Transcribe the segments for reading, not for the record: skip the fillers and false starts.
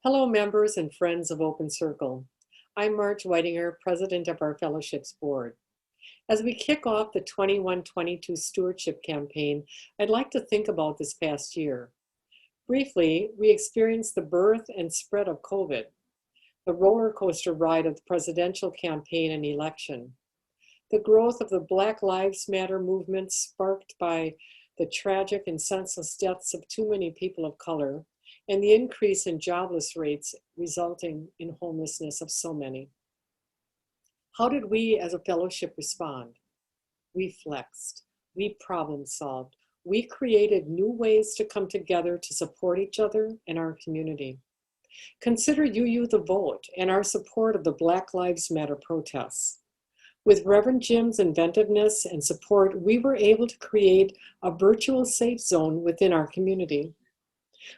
Hello, members and friends of Open Circle. I'm Marge Whitinger, President of our Fellowships Board. As we kick off the 21-22 Stewardship campaign, I'd like to think about this past year. Briefly, we experienced the birth and spread of COVID, the roller coaster ride of the presidential campaign and election, the growth of the Black Lives Matter movement sparked by the tragic and senseless deaths of too many people of color, and the increase in jobless rates resulting in homelessness of so many. How did we as a fellowship respond? We flexed, we problem solved, we created new ways to come together to support each other and our community. Consider UU the vote and our support of the Black Lives Matter protests. With Reverend Jim's inventiveness and support, we were able to create a virtual safe zone within our community.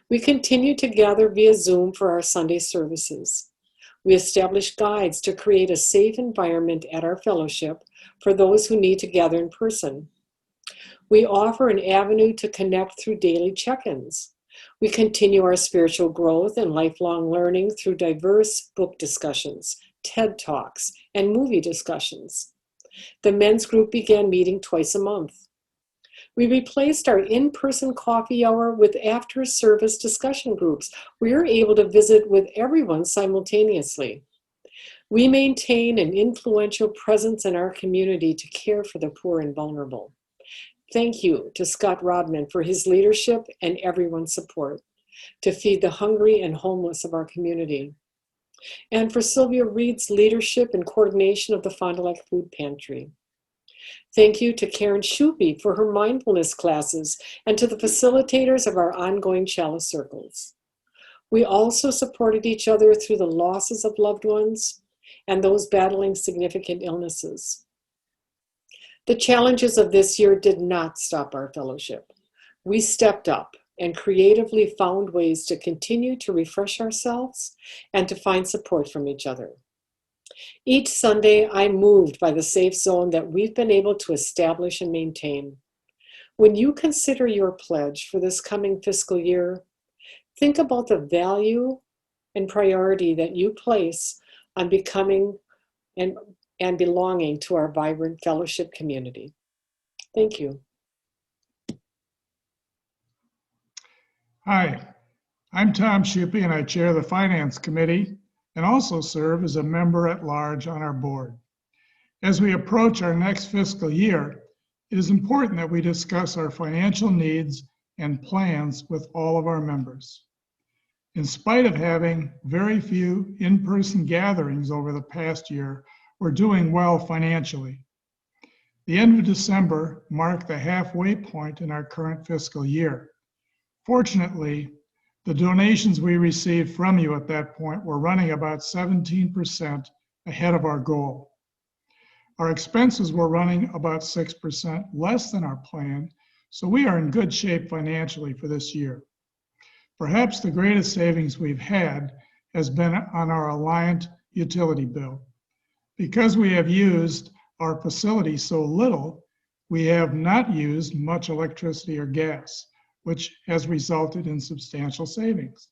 We continue to gather via Zoom for our Sunday services. We established guides to create a safe environment at our fellowship for those who need to gather in person. We offer an avenue to connect through daily check-ins. We continue our spiritual growth and lifelong learning through diverse book discussions, TED Talks, and movie discussions. The men's group began meeting twice a month. We replaced our in-person coffee hour with after-service discussion groups. We are able to visit with everyone simultaneously. We maintain an influential presence in our community to care for the poor and vulnerable. Thank you to Scott Rodman for his leadership and everyone's support to feed the hungry and homeless of our community. And for Sylvia Reed's leadership and coordination of the Fond du Lac Food Pantry. Thank you to Karen Schuppe for her mindfulness classes and to the facilitators of our ongoing chalice circles. We also supported each other through the losses of loved ones and those battling significant illnesses. The challenges of this year did not stop our fellowship. We stepped up and creatively found ways to continue to refresh ourselves and to find support from each other. Each Sunday, I'm moved by the safe zone that we've been able to establish and maintain. When you consider your pledge for this coming fiscal year, think about the value and priority that you place on becoming and belonging to our vibrant fellowship community. Thank you. Hi, I'm Tom Schuppe and I chair the Finance Committee and also serve as a member at large on our board. As we approach our next fiscal year, it is important that we discuss our financial needs and plans with all of our members. In spite of having very few in-person gatherings over the past year, we're doing well financially. The end of December marked the halfway point in our current fiscal year. Fortunately, the donations we received from you at that point were running about 17% ahead of our goal. Our expenses were running about 6% less than our plan, so we are in good shape financially for this year. Perhaps the greatest savings we've had has been on our Alliant utility bill. Because we have used our facility so little, we have not used much electricity or gas, which has resulted in substantial savings.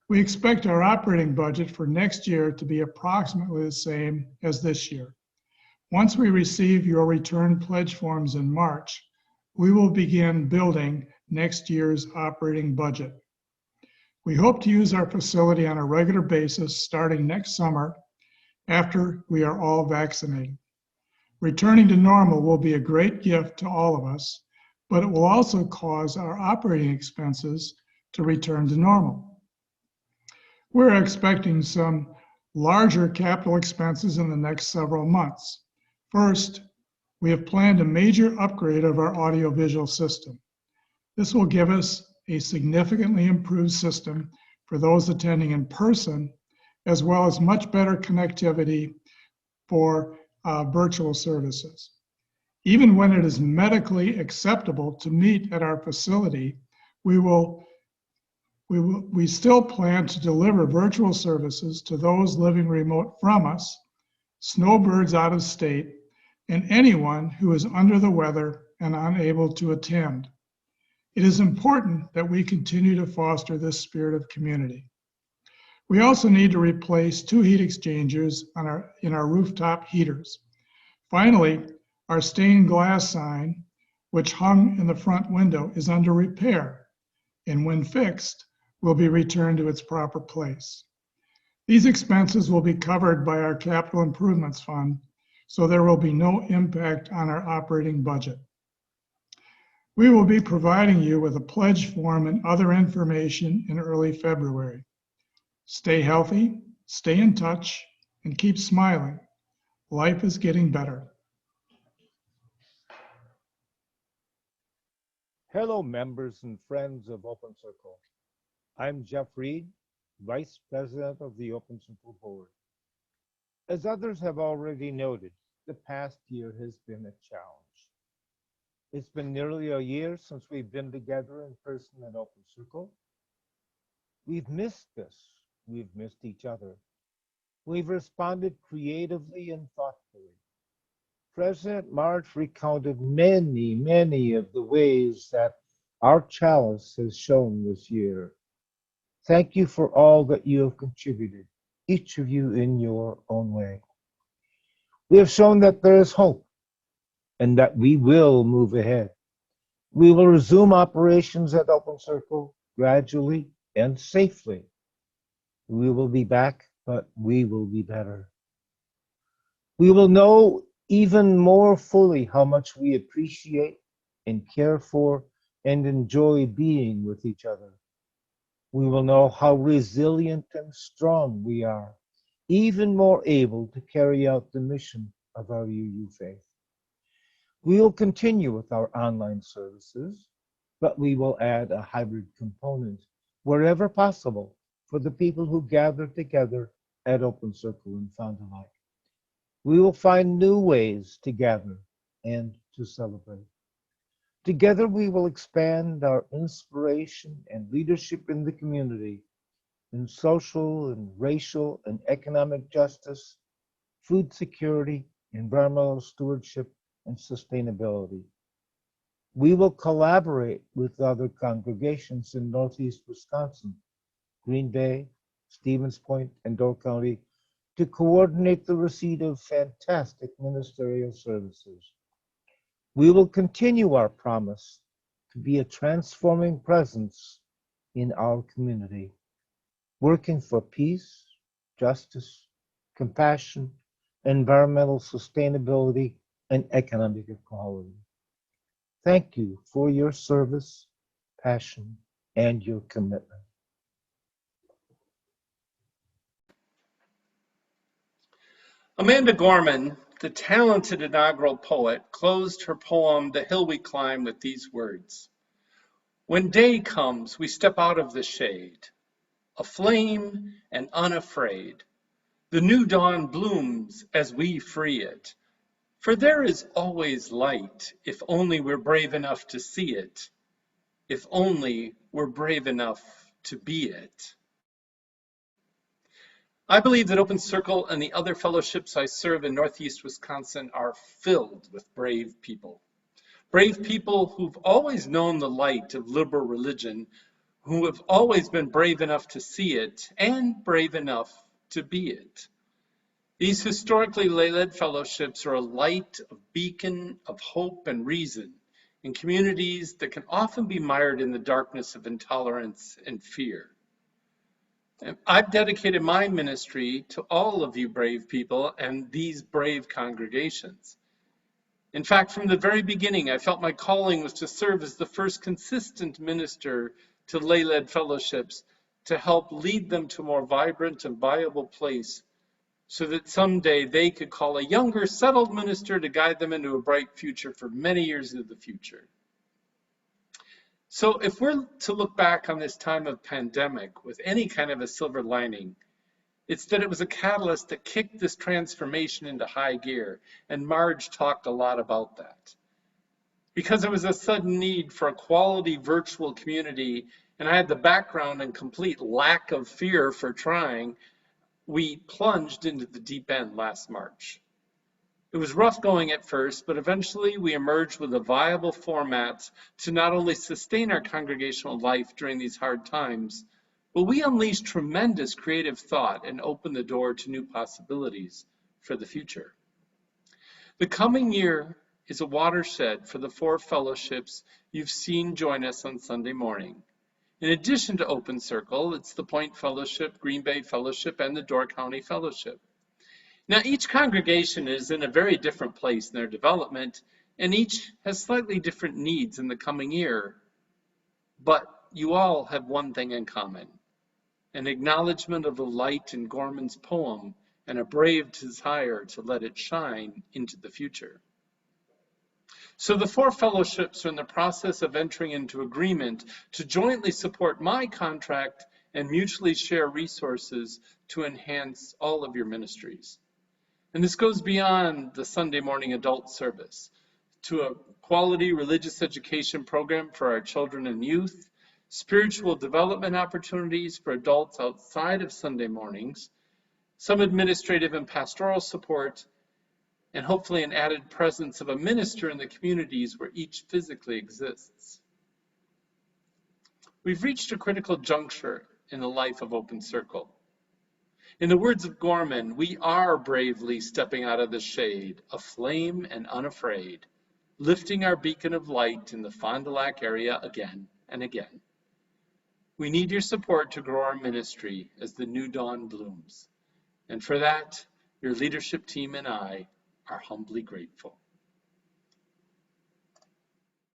We expect our operating budget for next year to be approximately the same as this year. Once we receive your return pledge forms in March, we will begin building next year's operating budget. We hope to use our facility on a regular basis starting next summer after we are all vaccinated. Returning to normal will be a great gift to all of us, but it will also cause our operating expenses to return to normal. We're expecting some larger capital expenses in the next several months. First, we have planned a major upgrade of our audiovisual system. This will give us a significantly improved system for those attending in person, as well as much better connectivity for virtual services. Even when it is medically acceptable to meet at our facility, we still plan to deliver virtual services to those living remote from us, snowbirds out of state, and anyone who is under the weather and unable to attend. It is important that we continue to foster this spirit of community. We also need to replace 2 heat exchangers in our rooftop heaters. Finally, our stained glass sign, which hung in the front window, is under repair, and when fixed, will be returned to its proper place. These expenses will be covered by our capital improvements fund, so there will be no impact on our operating budget. We will be providing you with a pledge form and other information in early February. Stay healthy, stay in touch, and keep smiling. Life is getting better. Hello, members and friends of Open Circle. I'm Jeff Reed, Vice President of the Open Circle Board. As others have already noted, the past year has been a challenge. It's been nearly a year since we've been together in person at Open Circle. We've missed this. We've missed each other. We've responded creatively and thoughtfully. President Marge recounted many of the ways that our chalice has shown this year. Thank you for all that you have contributed, each of you in your own way. We have shown that there is hope and that we will move ahead. We will resume operations at Open Circle gradually and safely. We will be back, but we will be better. We will know even more fully how much we appreciate and care for and enjoy being with each other. We will know how resilient and strong we are, even more able to carry out the mission of our UU faith. We will continue with our online services, but we will add a hybrid component wherever possible for the people who gather together at Open Circle in Fond du Lac. We will find new ways to gather and to celebrate. Together, we will expand our inspiration and leadership in the community in social and racial and economic justice, food security, environmental stewardship, and sustainability. We will collaborate with other congregations in Northeast Wisconsin, Green Bay, Stevens Point, and Door County to coordinate the receipt of fantastic ministerial services. We will continue our promise to be a transforming presence in our community, working for peace, justice, compassion, environmental sustainability, and economic equality. Thank you for your service, passion, and your commitment. Amanda Gorman, the talented inaugural poet, closed her poem, The Hill We Climb, with these words. When day comes, we step out of the shade, aflame and unafraid. The new dawn blooms as we free it. For there is always light, if only we're brave enough to see it, if only we're brave enough to be it. I believe that Open Circle and the other fellowships I serve in Northeast Wisconsin are filled with brave people who've always known the light of liberal religion, who have always been brave enough to see it and brave enough to be it. These historically lay-led fellowships are a light, a beacon of hope and reason in communities that can often be mired in the darkness of intolerance and fear. And I've dedicated my ministry to all of you brave people and these brave congregations. In fact, from the very beginning, I felt my calling was to serve as the first consistent minister to lay-led fellowships to help lead them to a more vibrant and viable place so that someday they could call a younger, settled minister to guide them into a bright future for many years into the future. So if we're to look back on this time of pandemic with any kind of a silver lining, it's that it was a catalyst that kicked this transformation into high gear, and Marge talked a lot about that. Because there was a sudden need for a quality virtual community, and I had the background and complete lack of fear for trying, we plunged into the deep end last March. It was rough going at first, but eventually we emerged with a viable format to not only sustain our congregational life during these hard times, Will we unleash tremendous creative thought and open the door to new possibilities for the future? The coming year is a watershed for the 4 fellowships you've seen join us on Sunday morning. In addition to Open Circle, it's the Point Fellowship, Green Bay Fellowship, and the Door County Fellowship. Now, each congregation is in a very different place in their development, and each has slightly different needs in the coming year. But you all have one thing in common: an acknowledgement of the light in Gorman's poem and a brave desire to let it shine into the future. So the 4 fellowships are in the process of entering into agreement to jointly support my contract and mutually share resources to enhance all of your ministries. And this goes beyond the Sunday morning adult service to a quality religious education program for our children and youth, spiritual development opportunities for adults outside of Sunday mornings, some administrative and pastoral support, and hopefully an added presence of a minister in the communities where each physically exists. We've reached a critical juncture in the life of Open Circle. In the words of Gorman, we are bravely stepping out of the shade, aflame and unafraid, lifting our beacon of light in the Fond du Lac area again and again. We need your support to grow our ministry as the new dawn blooms. And for that, your leadership team and I are humbly grateful.